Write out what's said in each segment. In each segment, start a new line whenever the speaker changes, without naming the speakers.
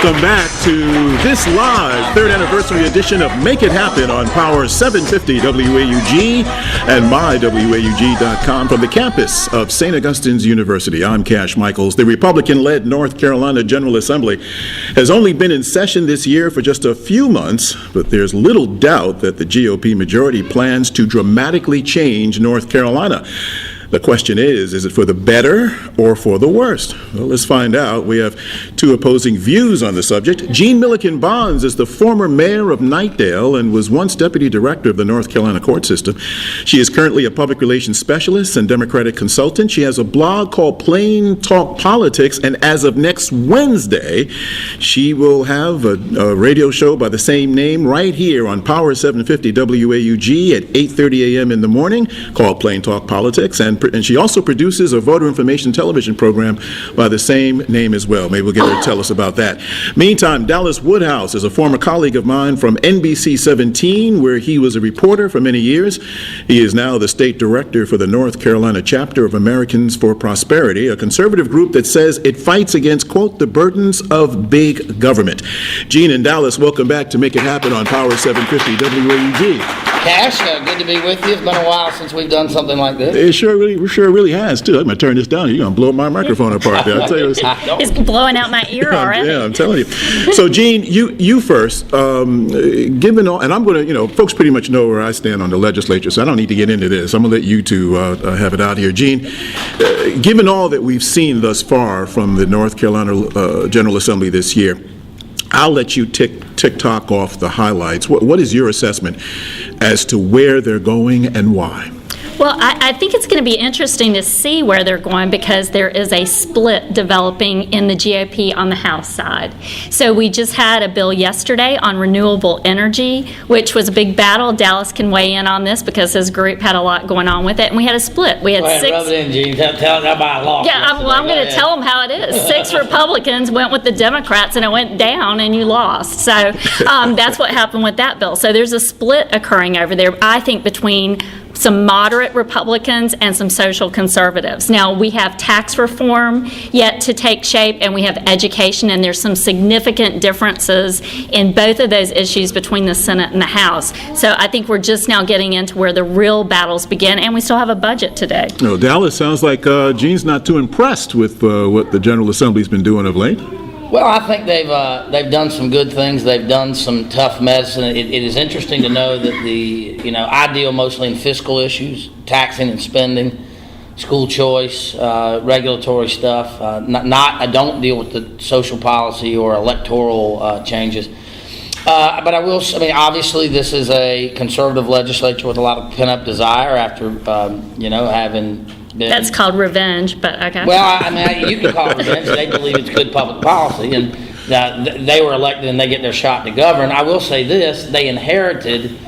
Welcome back to this live third anniversary edition of Make It Happen on Power 750 WAUG and mywaug.com from the campus of St. Augustine's University. I'm Cash Michaels. The Republican-led North Carolina General Assembly has only been in session this year for just a few months, but there's little doubt that the GOP majority plans to dramatically change North Carolina. The question is it for the better or for the worst? Well, let's find out. We have two opposing views on the subject. Jean Milliken Bonds is the former mayor of Knightdale and was once deputy director of the North Carolina court system. She is currently a public relations specialist and Democratic consultant. She has a blog called Plain Talk Politics, and as of next Wednesday, she will have a radio show by the same name right here on Power 750 WAUG at 8:30 a.m. in the morning called Plain Talk Politics, and she also produces a voter information television program by the same name as well. Maybe we'll get her to tell us about that. Meantime, Bonds-Woodhouse is a former colleague of mine from NBC 17, where he was a reporter for many years. He is now the state director for the North Carolina chapter of Americans for Prosperity, a conservative group that says it fights against, quote, the burdens of big government. Gene and Dallas, welcome back to Make It Happen on Power 750 WAUG.
Cash, good to be with you. It's been a while since we've done something like this.
It sure really has, too. I'm going to turn this down. You're going to blow my microphone apart there. I'll tell you.
It's blowing out my ear already.
Yeah, I'm telling you. So, Gene, you first. Given all, and I'm going to, folks pretty much know where I stand on the legislature, so I don't need to get into this. I'm going to let you two have it out here. Gene, given all that we've seen thus far from the North Carolina General Assembly this year, I'll let you tick-tock off the highlights. What is your assessment as to where they're going and why?
Well, I think it's going to be interesting to see where they're going because there is a split developing in the GOP on the House side. So we just had a bill yesterday on renewable energy, which was a big battle. Dallas can weigh in on this because his group had a lot going on with it, and we had a split. We had six.
Rub it in, Gene. Tell everybody lost.
Yeah, I'm going to tell them how it is. 6 Republicans went with the Democrats, and it went down, and you lost. So that's what happened with that bill. So there's a split occurring over there, I think, between some moderate Republicans and some social conservatives. Now, we have tax reform yet to take shape, and we have education, and there's some significant differences in both of those issues between the Senate and the House. So I think we're just now getting into where the real battles begin, and we still have a budget today.
No, Dallas, sounds like Gene's not too impressed with what the General Assembly's been doing of late.
Well, I think they've done some good things. They've done some tough medicine. It is interesting to know that I deal mostly in fiscal issues, taxing and spending, school choice, regulatory stuff. I don't deal with the social policy or electoral changes. But obviously this is a conservative legislature with a lot of pent-up desire after, having been.
That's called revenge, but okay.
Well, you can call it revenge. They believe it's good public policy, and they were elected and they get their shot to govern. I will say this, they inherited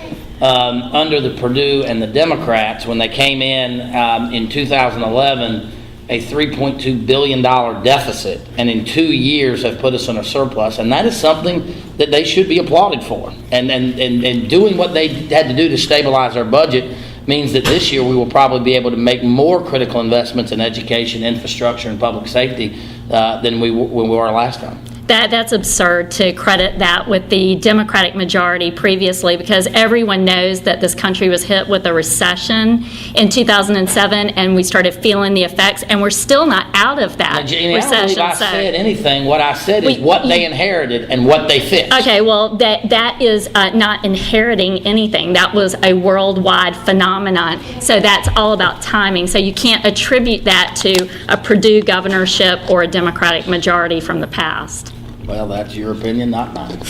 under the Perdue and the Democrats when they came in 2011 a $3.2 billion deficit, and in 2 years have put us in a surplus, and that is something that they should be applauded for. And doing what they had to do to stabilize our budget means that this year we will probably be able to make more critical investments in education, infrastructure, and public safety than we were last time.
That's absurd to credit that with the Democratic majority previously, because everyone knows that this country was hit with a recession in 2007, and we started feeling the effects, and we're still not out of that recession.
I don't believe I said anything. What I said is what they inherited and what they fixed. Okay,
well, that is not inheriting anything. That was a worldwide phenomenon, so that's all about timing. So you can't attribute that to a Perdue governorship or a Democratic majority from the past.
Well, that's your opinion, not mine.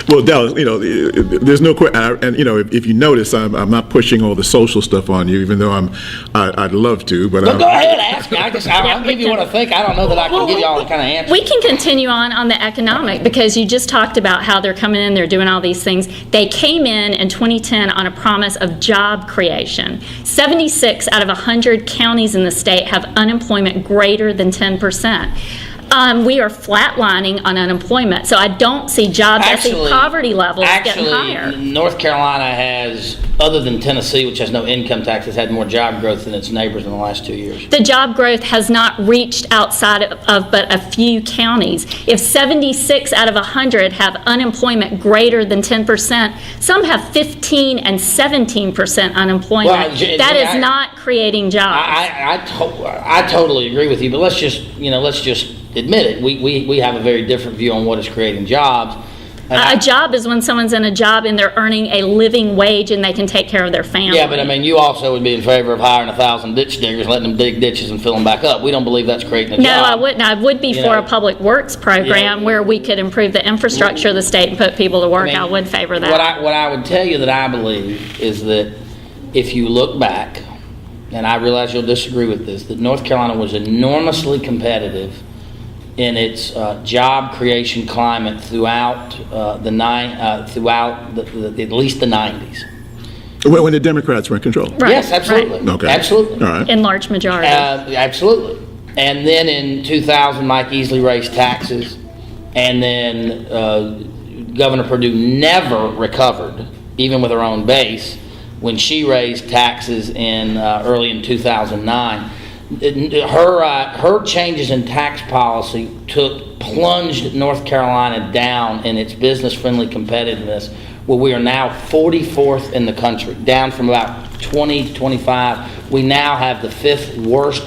well, Dallas, there's no question, and if you notice, I'm not pushing all the social stuff on you, even though I'd love to. But
go ahead, ask me. I'll give you what I think. I don't know that I can give you all the kind of answers.
We can continue on the economic, because you just talked about how they're coming in, they're doing all these things. They came in 2010 on a promise of job creation. 76 out of 100 counties in the state have unemployment greater than 10%. We are flatlining on unemployment, so I don't see jobs. I see poverty levels getting higher.
North Carolina has, other than Tennessee, which has no income tax, has had more job growth than its neighbors in the last 2 years.
The job growth has not reached outside of but a few counties. If 76 out of 100 have unemployment greater than 10%, some have 15 and 17% unemployment.
Well,
that is not creating jobs.
I totally agree with you, but let's just admit it. We have a very different view on what is creating jobs.
A job is when someone's in a job and they're earning a living wage and they can take care of their family.
Yeah, but I mean, you also would be in favor of hiring 1,000 ditch diggers, letting them dig ditches and fill them back up. We don't believe that's creating a job.
No, I wouldn't. I would be for a public works program where we could improve the infrastructure of the state and put people to work. I would favor that.
What I would tell you that I believe is that if you look back, and I realize you'll disagree with this, that North Carolina was enormously competitive in its job creation climate throughout at least the 90s.
When the Democrats were in control.
Right,
yes, absolutely.
Right. Okay.
Absolutely.
All right.
In large majority.
Absolutely. And then in 2000, Mike Easley raised taxes, and then Governor Perdue never recovered, even with her own base, when she raised taxes early in 2009. Her changes in tax policy plunged North Carolina down in its business-friendly competitiveness, where we are now 44th in the country, down from about 20 to 25. We now have the 5th worst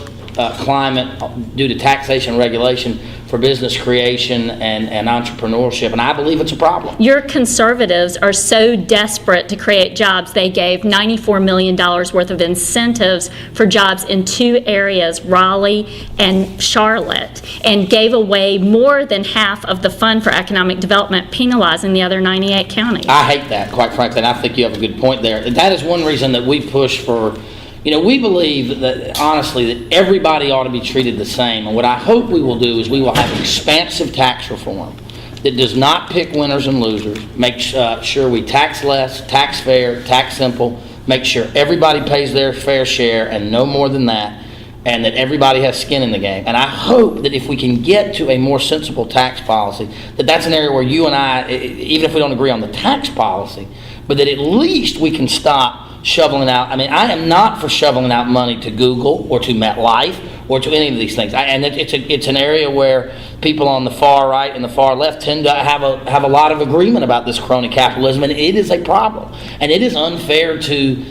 climate due to taxation regulation for business creation and entrepreneurship, and I believe it's a problem.
Your conservatives are so desperate to create jobs, they gave $94 million worth of incentives for jobs in 2 areas, Raleigh and Charlotte, and gave away more than half of the fund for economic development, penalizing the other 98 counties.
I hate that, quite frankly, and I think you have a good point there. That is one reason that we push for. We believe that, honestly, that everybody ought to be treated the same. And what I hope we will do is we will have expansive tax reform that does not pick winners and losers, make sure we tax less, tax fair, tax simple, make sure everybody pays their fair share and no more than that, and that everybody has skin in the game. And I hope that if we can get to a more sensible tax policy, that's an area where you and I, even if we don't agree on the tax policy, but that at least we can stop shoveling out. I mean, I am not for shoveling out money to Google or to MetLife or to any of these things. And it's an area where people on the far right and the far left tend to have a lot of agreement about this crony capitalism, and it is a problem. And it is unfair to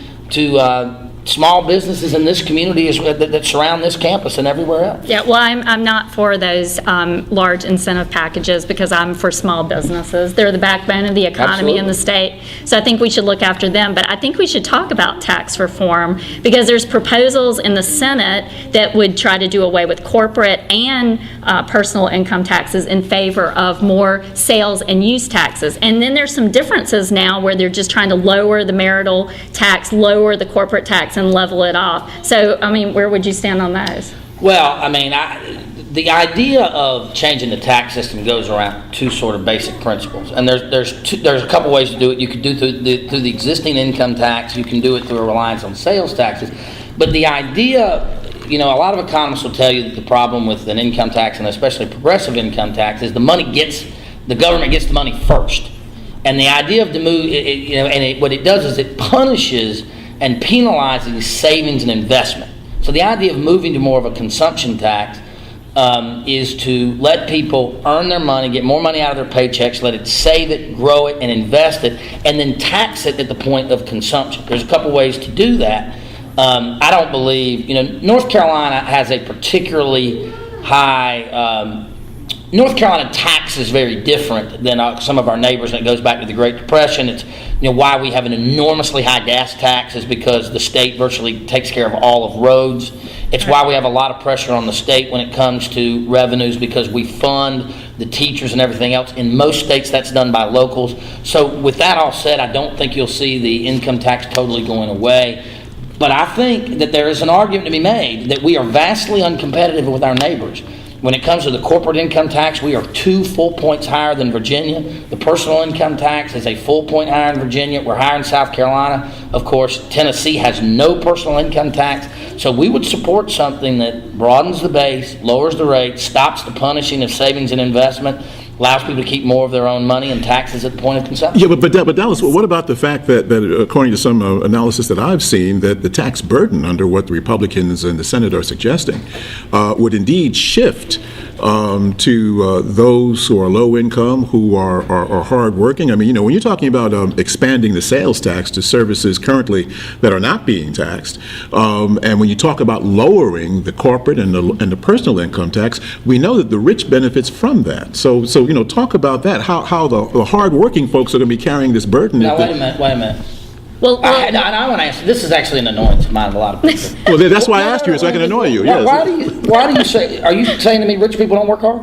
small businesses in this community that surround this campus and everywhere else.
Yeah, well, I'm not for those large incentive packages because I'm for small businesses. They're the backbone of the economy in the state. So I think we should look after them. But I think we should talk about tax reform because there's proposals in the Senate that would try to do away with corporate and personal income taxes in favor of more sales and use taxes. And then there's some differences now where they're just trying to lower the marital tax, lower the corporate tax, and level it off. So, I mean, where would you stand on those?
Well, I mean, the idea of changing the tax system goes around 2 sort of basic principles, and there's a couple ways to do it. You could do through the existing income tax. You can do it through a reliance on sales taxes. But the idea, a lot of economists will tell you that the problem with an income tax, and especially progressive income tax, is the government gets the money first. And the idea of the move, what it does is it punishes and penalizing savings and investment. So the idea of moving to more of a consumption tax is to let people earn their money, get more money out of their paychecks, let it save it, grow it, and invest it, and then tax it at the point of consumption. There's a couple ways to do that. I don't believe, North Carolina has a particularly high, North Carolina tax is very different than some of our neighbors, and it goes back to the Great Depression. It's why we have an enormously high gas tax is because the state virtually takes care of all of roads. It's why we have a lot of pressure on the state when it comes to revenues because we fund the teachers and everything else. In most states, that's done by locals. So with that all said, I don't think you'll see the income tax totally going away. But I think that there is an argument to be made that we are vastly uncompetitive with our neighbors. When it comes to the corporate income tax, we are 2 full points higher than Virginia. The personal income tax is a full point higher in Virginia. We're higher in South Carolina. Of course, Tennessee has no personal income tax. So we would support something that broadens the base, lowers the rate, stops the punishing of savings and investment, allows people to keep more of their own money and taxes at the point of consumption.
Yeah, but Dallas, what about the fact that according to some analysis that I've seen, that the tax burden under what the Republicans and the Senate are suggesting would indeed shift to those who are low income, who are hardworking? I mean, when you're talking about expanding the sales tax to services currently that are not being taxed, and when you talk about lowering the corporate and the personal income tax, we know that the rich benefits from that. So talk about that. How the hardworking folks are going to be carrying this burden.
Now, wait a minute.
Well,
I want to answer. This is actually an annoyance of mine of a lot of people.
Well, that's why I asked you, so I can annoy you. Yes.
Why do you say? Are you saying to me rich people don't work hard?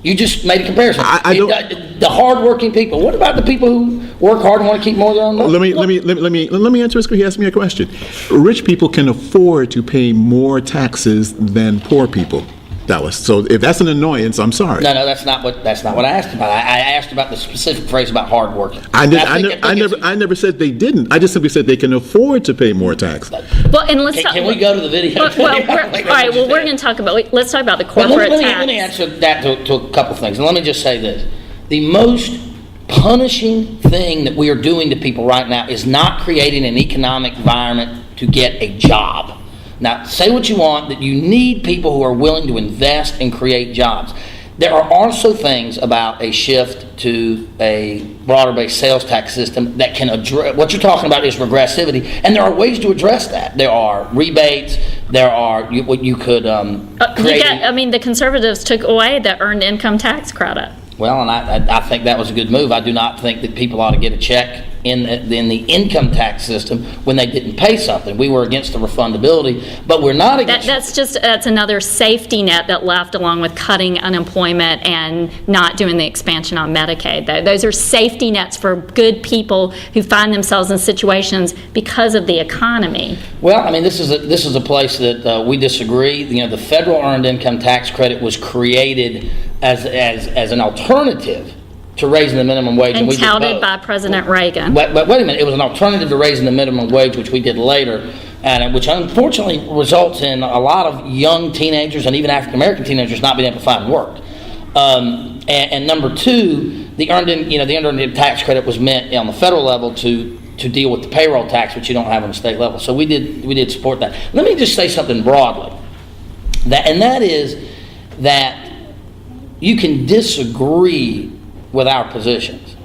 You just made a comparison.
I don't.
The hardworking people. What about the people who work hard and want to keep more of their own money?
Let me answer this. He asked me a question. Rich people can afford to pay more taxes than poor people, Dallas. So if that's an annoyance, I'm sorry.
No, that's not what I asked about. I asked about the specific phrase about hardworking.
I never said they didn't. I just simply said they can afford to pay more tax.
Well, and let's
can we go to the video?
All right. Well, we're going to talk about. Let's talk about the corporate tax.
Let me answer that to a couple of things, and let me just say this: the most punishing thing that we are doing to people right now is not creating an economic environment to get a job. Now, say what you want, that you need people who are willing to invest and create jobs. There are also things about a shift to a broader-based sales tax system that can address, what you're talking about is regressivity, and there are ways to address that. There are rebates, there are, what you could create.
The conservatives took away the earned income tax credit.
Well, and I think that was a good move. I do not think that people ought to get a check in the income tax system when they didn't pay something. We were against the refundability, but we're not against...
That's another safety net that left, along with cutting unemployment and not doing the expansion on Medicaid. Those are safety nets for good people who find themselves in situations because of the economy.
Well, I mean, this is a place that we disagree. The federal earned income tax credit was created as an alternative to raising the minimum wage.
And touted by President Reagan.
But wait a minute, it was an alternative to raising the minimum wage, which we did later, and which unfortunately results in a lot of young teenagers and even African American teenagers not being able to find work. And number two, the earned income tax credit was meant on the federal level to deal with the payroll tax, which you don't have on the state level. So we did support that. Let me just say something broadly, that is that you can disagree with our positions,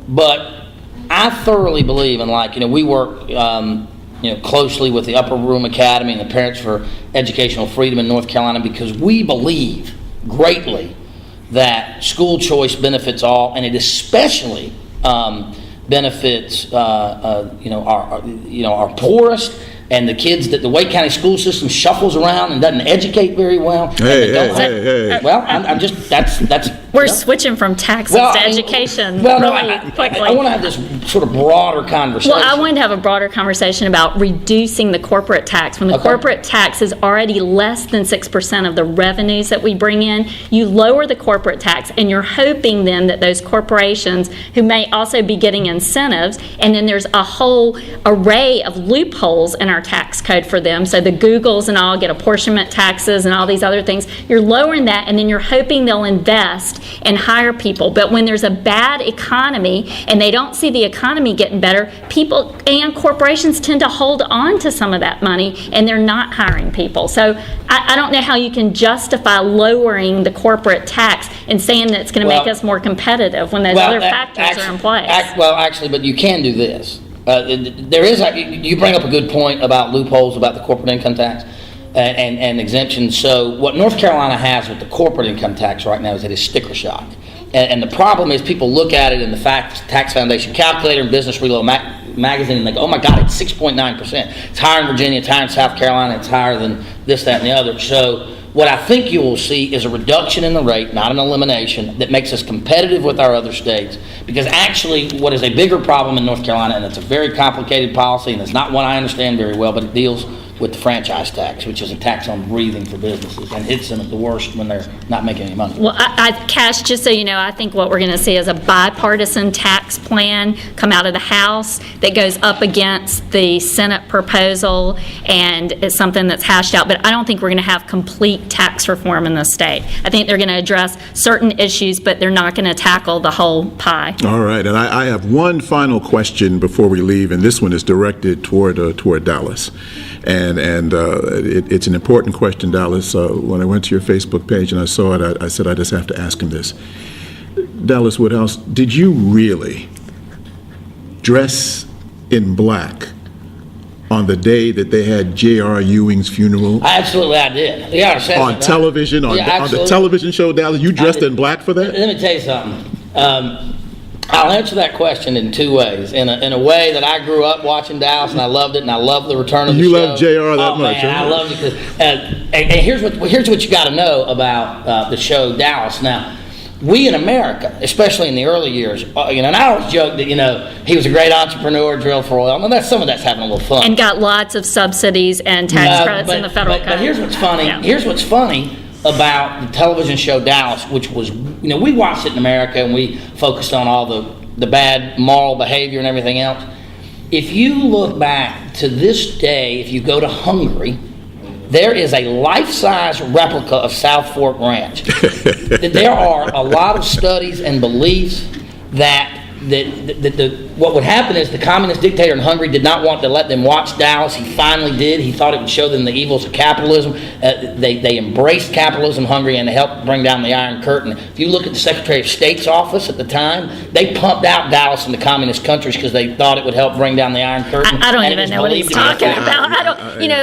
but I thoroughly believe in, we work closely with the Upper Room Academy and the Parents for Educational Freedom in North Carolina, because we believe greatly that school choice benefits all, and it especially benefits our poorest and the kids that the Wake County school system shuffles around and doesn't educate very well.
Hey.
Well, I'm just that's.
We're switching from taxes to education really quickly.
I want to have this sort of broader conversation.
Well, I wanted to have a broader conversation about reducing the corporate tax. When the corporate tax is already less than 6% of the revenues that we bring in, you lower the corporate tax, and you're hoping then that those corporations, who may also be getting incentives, and then there's a whole array of loopholes in our tax code for them. So the Googles and all get apportionment taxes and all these other things. You're lowering that, and then you're hoping they'll invest and hire people. But when there's a bad economy and they don't see the economy getting better, people and corporations tend to hold on to some of that money, and they're not hiring people. So I don't know how you can justify lowering the corporate tax and saying that it's going to make us more competitive when those other factors are in place.
But you can do this. You bring up a good point about loopholes about the corporate income tax and exemptions. So what North Carolina has with the corporate income tax right now is it is sticker shock. And the problem is people look at it in the Tax Foundation calculator and Business Reload magazine, and they go, oh my God, it's 6.9%. It's higher in Virginia, it's higher in South Carolina, it's higher than this, that, and the other. So what I think you will see is a reduction in the rate, not an elimination, that makes us competitive with our other states. Because actually, what is a bigger problem in North Carolina, and it's a very complicated policy, and it's not one I understand very well, but it deals with the franchise tax, which is a tax on breathing for businesses, and hits them at the worst when they're not making any money.
Well, Cash, just so you know, I think what we're going to see is a bipartisan tax plan come out of the House that goes up against the Senate proposal, and it's something that's hashed out. But I don't think we're going to have complete tax reform in the state. I think they're going to address certain issues, but they're not going to tackle the whole pie.
All right, and I have one final question before we leave, and this one is directed toward Dallas. And it's an important question, Dallas. When I went to your Facebook page and I saw it, I said I just have to ask him this. Dallas Woodhouse, did you really dress in black on the day that they had J.R. Ewing's funeral?
Absolutely, I did. Yeah,
on television, on the television show, Dallas, you dressed in black for that?
Let me tell you something. I'll answer that question in two ways. In a way that I grew up watching Dallas, and I loved it, and I loved the return of the show.
You love J.R. that much,
man,
huh?
I loved it. And here's what you got to know about the show Dallas. Now, we in America, especially in the early years, and I always joke that, he was a great entrepreneur, drilled for oil. And some of that's having a little fun.
And got lots of subsidies and tax credits in the federal code.
But here's what's funny.
Yeah.
Here's what's funny about the television show Dallas, which was, we watched it in America and we focused on all the bad moral behavior and everything else. If you look back to this day, if you go to Hungary, there is a life-size replica of South Fork Ranch. There are a lot of studies and beliefs that what would happen is the communist dictator in Hungary did not want to let them watch Dallas. He finally did. He thought it would show them the evils of capitalism. They embraced capitalism in Hungary and helped bring down the Iron Curtain. If you look at the Secretary of State's office at the time, they pumped out Dallas in the communist countries because they thought it would help bring down the Iron Curtain.
I don't even know what he's talking about.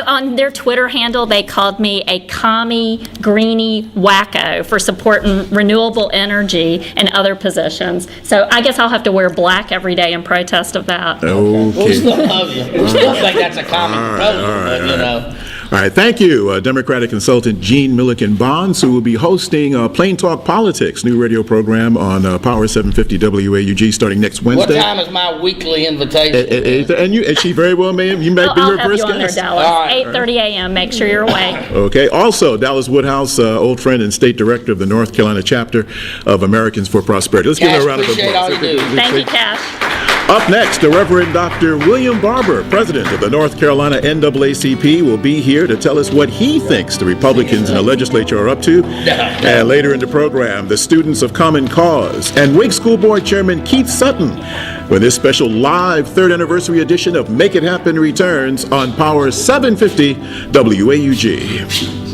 On their Twitter handle, they called me a commie, greenie wacko for supporting renewable energy and other positions. So I guess I'll have to wear black every day in protest of that.
Okay.
We still love you. We still think that's a common proposal,
All right, thank you, Democratic consultant Gene Milliken Bonds, who will be hosting Plain Talk Politics, new radio program on Power 750 WAUG starting next Wednesday.
What time is my weekly invitation?
And she very well may be her first guest.
Dallas. Right. 8:30 a.m. Make sure you're awake.
Okay. Also, Dallas Woodhouse, old friend and state director of the North Carolina chapter of Americans for Prosperity. Let's give her a round of applause.
Appreciate all you do.
Thank you, Cash.
Up next, the Reverend Dr. William Barber, president of the North Carolina NAACP, will be here to tell us what he thinks the Republicans in the legislature are up to. And later in the program, the students of Common Cause and Wake School Board Chairman Keith Sutton, when this special live third anniversary edition of Make It Happen returns on Power 750 WAUG.